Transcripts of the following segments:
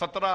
17,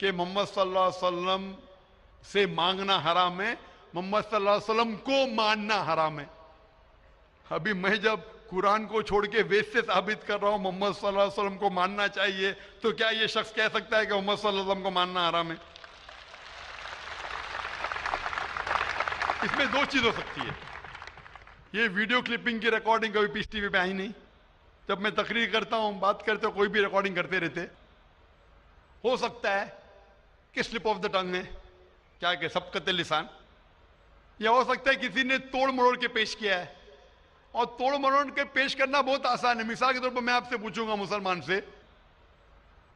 کہ محمد صلی اللہ علیہ وسلم سے مانگنا حرام ہے، محمد صلی اللہ علیہ وسلم کو ماننا حرام ہے۔ ابھی میں جب قرآن کو چھوڑ کے وید سے ثابت کر رہا ہوں محمد صلی اللہ علیہ وسلم کو ماننا چاہیے، تو کیا یہ شخص کہہ سکتا ہے کہ محمد صلی اللہ علیہ وسلم کو ماننا حرام ہے؟ اس میں دو چیز ہو سکتی ہے۔ یہ ویڈیو کلپنگ کی ریکارڈنگ کبھی پیس ٹی وی پہ آئی نہیں، جب میں تقریر کرتا ہوں بات کرتے ہوں کوئی بھی ریکارڈنگ کرتے رہتے، ہو سکتا ہے کہ سلپ آف دا ٹنگ ہے، کیا کہ سبقت لسان، یا ہو سکتا ہے کسی نے توڑ مروڑ کے پیش کیا ہے، اور توڑ مروڑ کے پیش کرنا بہت آسان ہے۔ مثال کے طور پر میں آپ سے پوچھوں گا مسلمان سے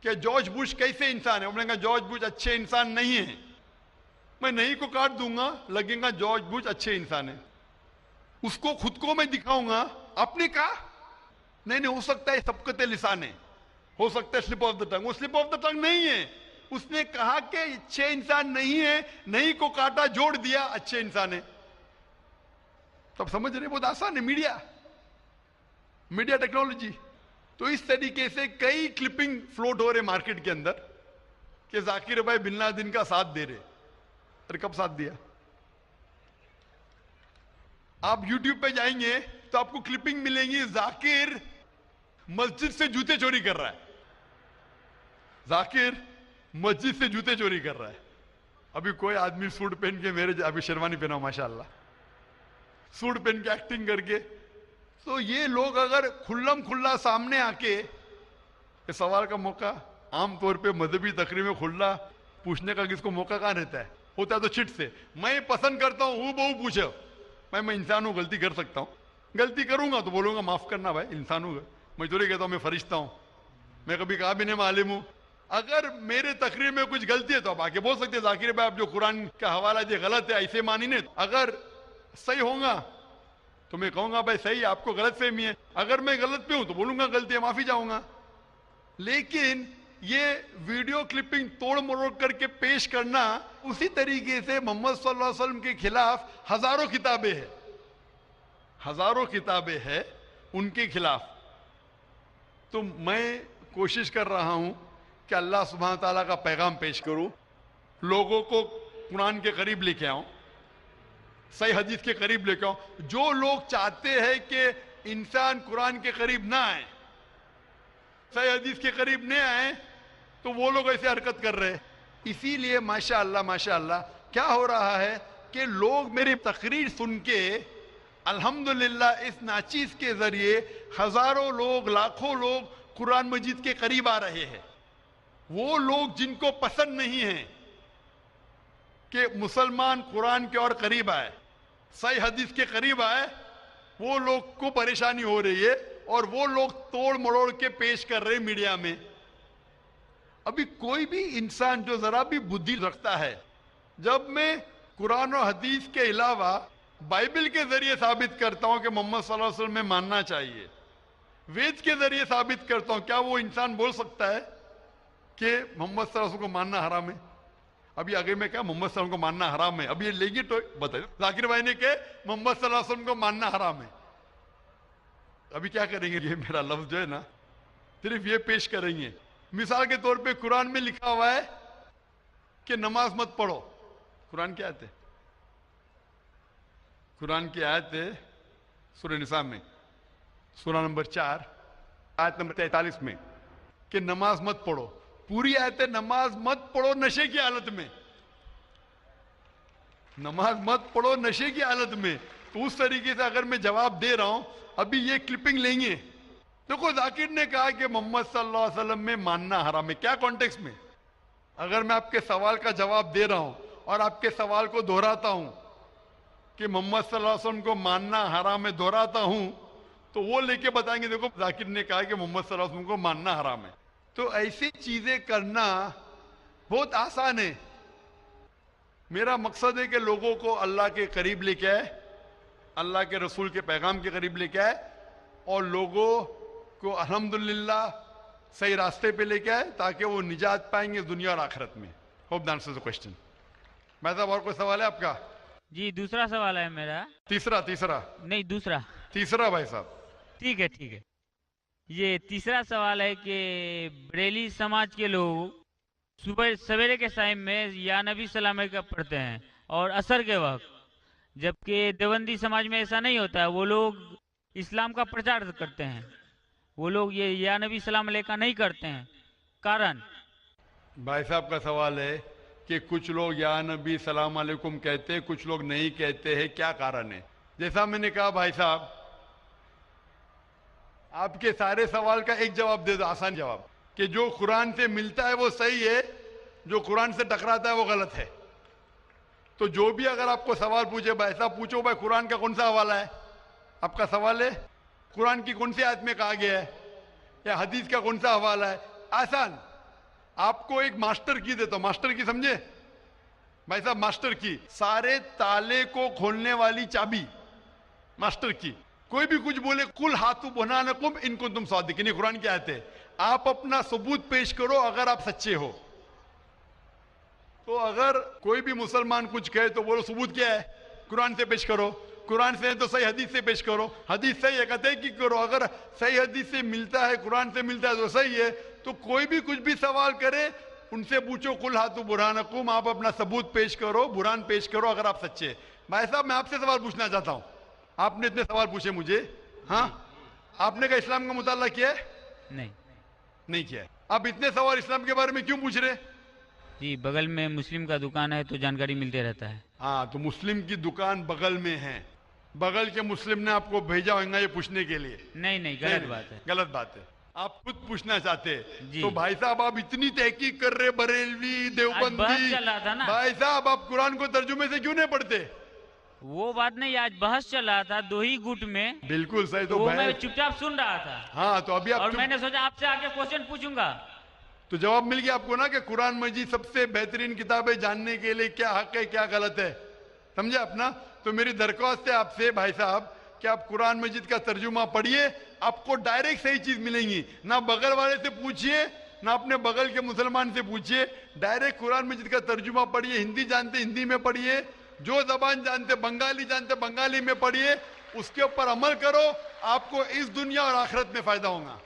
کہ جارج بش کیسے انسان ہے، انہوں نے کہا جارج بش اچھے انسان نہیں ہیں، میں نہیں کو کاٹ دوں گا، لگے گا جارج بش اچھے انسان ہیں، اس کو خود کو میں دکھاؤں گا، آپ نے کہا نہیں، ہو سکتا ہے سبقت لسان ہے، ہو سکتا ہے سلپ آف دا ٹنگ، وہ سلپ آف دا ٹنگ نہیں ہے، اس نے کہا کہ اچھے انسان نہیں ہے، نہیں کو کاٹا جوڑ دیا اچھے انسان ہے۔ تب سمجھ رہے بہت آسان ہے، میڈیا ٹیکنالوجی۔ تو اس طریقے سے کئی کلپنگ فلوٹ ہو رہے مارکیٹ کے اندر کہ ذاکر بھائی بن لادن کا ساتھ دے رہے، اور کب ساتھ دیا؟ آپ یوٹیوب پہ جائیں گے تو آپ کو کلپنگ ملیں گی، ذاکر مسجد سے جوتے چوری کر رہا ہے، ذاکر مسجد سے جوتے چوری کر رہا ہے۔ ابھی کوئی آدمی سوٹ پہن کے ابھی شیروانی پہنا ہو ماشاءاللہ، سوٹ پہن کے ایکٹنگ کر کے، تو یہ لوگ اگر کھلم کھلا سامنے آ کے اس سوال کا موقع، عام طور پہ مذہبی تقریر میں کھلا پوچھنے کا کس کو موقع کہاں رہتا ہے، ہوتا ہے تو چٹ سے، میں پسند کرتا ہوں بہو پوچھو، میں انسان ہوں، غلطی کر سکتا ہوں، غلطی کروں گا تو بولوں گا معاف کرنا بھائی، انسان ہوں، میں تھوڑی کہتا ہوں میں فرشتہ ہوں، میں کبھی کہا بھی نہیں میں عالم ہوں۔ اگر میرے تقریر میں کچھ غلطی ہے تو آپ آ کے بول سکتے ہیں ذاکر بھائی آپ جو قرآن کا حوالہ دے غلط ہے، ایسے مانی نہیں، اگر صحیح ہوگا تو میں کہوں گا بھائی صحیح، آپ کو غلط فہمی ہے، اگر میں غلط پہ ہوں تو بولوں گا غلطی ہے، معافی چاہوں گا۔ لیکن یہ ویڈیو کلپنگ توڑ مروڑ کر کے پیش کرنا، اسی طریقے سے محمد صلی اللہ علیہ وسلم کے خلاف ہزاروں کتابیں ہیں ان کے خلاف۔ تو میں کوشش کر رہا ہوں کہ اللہ سبحانہ تعالیٰ کا پیغام پیش کروں، لوگوں کو قرآن کے قریب لے کے آؤں، صحیح حدیث کے قریب لے کے آؤں۔ جو لوگ چاہتے ہیں کہ انسان قرآن کے قریب نہ آئے، صحیح حدیث کے قریب نہ آئے، تو وہ لوگ ایسے حرکت کر رہے ہیں۔ اسی لیے ماشاءاللہ کیا ہو رہا ہے کہ لوگ میری تقریر سن کے الحمدللہ اس ناچیز کے ذریعے ہزاروں لوگ، لاکھوں لوگ قرآن مجید کے قریب آ رہے ہیں۔ وہ لوگ جن کو پسند نہیں ہے کہ مسلمان قرآن کے اور قریب آئے، صحیح حدیث کے قریب آئے، وہ لوگ کو پریشانی ہو رہی ہے، اور وہ لوگ توڑ مروڑ کے پیش کر رہے میڈیا میں۔ ابھی کوئی بھی انسان جو ذرا بھی بدھی رکھتا ہے، جب میں قرآن و حدیث کے علاوہ بائبل کے ذریعے ثابت کرتا ہوں کہ محمد صلی اللہ علیہ وسلم میں ماننا چاہیے، وید کے ذریعے ثابت کرتا ہوں، کیا وہ انسان بول سکتا ہے کہ محمد صلی اللہ علیہ وسلم کو ماننا حرام ہے؟ ابھی آگے میں کہا محمد صلی اللہ علیہ وسلم کو ماننا حرام ہے، ابھی یہ لے گی تو بتائیے، ذاکر بھائی نے کہ محمد صلی اللہ علیہ وسلم کو ماننا حرام ہے، ابھی کیا کریں گے؟ یہ میرا لفظ جو ہے نا صرف یہ پیش کریں گے۔ مثال کے طور پہ قرآن میں لکھا ہوا ہے کہ نماز مت پڑھو، قرآن کی آیت ہے، قرآن کی آیت ہے سورہ نساء میں، سورہ نمبر 4 آیت نمبر 43 میں، کہ نماز مت پڑھو، پوری آیت ہے نماز مت پڑھو نشے کی حالت میں، نماز مت پڑھو نشے کی حالت میں۔ تو اس طریقے سے اگر میں جواب دے رہا ہوں، ابھی یہ کلپنگ لیں گے، دیکھو ذاکر نے کہا کہ محمد صلی اللہ علیہ وسلم میں ماننا حرام ہے، کیا کانٹیکس میں؟ اگر میں آپ کے سوال کا جواب دے رہا ہوں اور آپ کے سوال کو دہراتا ہوں کہ محمد صلی اللہ علیہ وسلم کو ماننا حرام ہے، دہراتا ہوں، تو وہ لے کے بتائیں گے دیکھو ذاکر نے کہا کہ محمد صلی اللہ علیہ وسلم کو ماننا حرام ہے۔ تو ایسی چیزیں کرنا بہت آسان ہے۔ میرا مقصد ہے کہ لوگوں کو اللہ کے قریب لے کے آئے، اللہ کے رسول کے پیغام کے قریب لے کے آئے، اور لوگوں کو الحمدللہ صحیح راستے پہ لے کے آئے تاکہ وہ نجات پائیں گے دنیا اور آخرت میں۔ Hope answers the question. میں صاحب اور کوئی سوال ہے آپ کا؟ جی دوسرا سوال ہے میرا۔ تیسرا نہیں دوسرا۔ تیسرا بھائی صاحب۔ ٹھیک ہے۔ یہ تیسرا سوال ہے کہ بریلی سماج کے لوگ صبح سویرے کے ٹائم میں یا نبی سلام علیکہ پڑھتے ہیں اور عصر کے وقت، جبکہ دیوبندی سماج میں ایسا نہیں ہوتا ہے. وہ لوگ اسلام کا پرچار کرتے ہیں، وہ لوگ یہ یا نبی سلام علیکہ نہیں کرتے ہیں. کارن بھائی صاحب کا سوال ہے کہ کچھ لوگ یا نبی سلام علیکم کہتے ہیں، کچھ لوگ نہیں کہتے ہیں، کیا کارن ہے؟ جیسا میں نے کہا بھائی صاحب، آپ کے سارے سوال کا ایک جواب دے دو، آسان جواب، کہ جو قرآن سے ملتا ہے وہ صحیح ہے، جو قرآن سے ٹکراتا ہے وہ غلط ہے. تو جو بھی اگر آپ کو سوال پوچھے، بھائی صاحب پوچھو بھائی قرآن کا کون سا حوالہ ہے؟ آپ کا سوال ہے قرآن کی کون سی آیت میں کہا گیا ہے، یا حدیث کا کون سا حوالہ ہے؟ آسان. آپ کو ایک ماسٹر کی دیتا ہوں، ماسٹر کی سمجھے بھائی صاحب؟ ماسٹر کی، سارے تالے کو کھولنے والی چابی، ماسٹر کی. کوئی بھی کچھ بولے، قل ہاتھو برہانکم ان کنتم صادقین، قرآن کی آیت ہے. آپ اپنا ثبوت پیش کرو اگر آپ سچے ہو. تو اگر کوئی بھی مسلمان کچھ کہے تو بولو ثبوت کیا ہے، قرآن سے پیش کرو. قرآن سے ہے تو صحیح حدیث سے پیش کرو. حدیث صحیح ہے کہتے کی کرو، اگر صحیح حدیث سے ملتا ہے، قرآن سے ملتا ہے تو صحیح ہے. تو کوئی بھی کچھ بھی سوال کرے ان سے پوچھو قل ہاتھو برہانکم، آپ اپنا ثبوت پیش کرو، برہان پیش کرو اگر آپ سچے. بھائی صاحب میں آپ سے سوال پوچھنا چاہتا ہوں، آپ نے اتنے سوال پوچھے مجھے، ہاں آپ نے کہا اسلام کا مطالعہ کیا ہے؟ نہیں. نہیں کیا ہے. آپ اتنے سوال اسلام کے بارے میں کیوں پوچھ رہے؟ جی بغل میں مسلم کا دکان ہے تو جانکاری ملتے رہتا ہے. ہاں تو مسلم کی دکان بغل میں ہے، بغل کے مسلم نے آپ کو بھیجا ہوگا یہ پوچھنے کے لیے؟ نہیں نہیں، غلط بات ہے. غلط بات ہے. آپ خود پوچھنا چاہتے. جی. تو بھائی صاحب آپ اتنی تحقیق کر رہے، بریلوی آج بحث دیوبندی، چل رہا تھا نا. بھائی صاحب آپ قرآن کو ترجمے سے کیوں نہیں پڑھتے؟ وہ بات نہیں، آج بحث چل رہا تھا دو ہی گٹ میں، بالکل صحیح. تو تو وہ میں بھائی چپ چاپ سن رہا تھا، ہاں تو ابھی اور آپ میں نے سوچا آپ سے آ کے کوشچن پوچھوں گا. تو جواب مل گیا آپ کو نا کہ قرآن مجید سب سے بہترین کتاب ہے، جاننے کے لیے کیا حق ہے کیا غلط ہے. سمجھے اپنا؟ تو میری درخواست ہے آپ سے بھائی صاحب کہ آپ قرآن مجید کا ترجمہ پڑھیے، آپ کو ڈائریکٹ صحیح چیز ملیں گی. نہ بغل والے سے پوچھئے، نہ اپنے بغل کے مسلمان سے پوچھئے، ڈائریکٹ قرآن مجید کا ترجمہ پڑھیے. ہندی جانتے ہندی میں پڑھیے، جو زبان جانتے، بنگالی جانتے بنگالی میں پڑھیے، اس کے اوپر عمل کرو، آپ کو اس دنیا اور آخرت میں فائدہ ہوگا.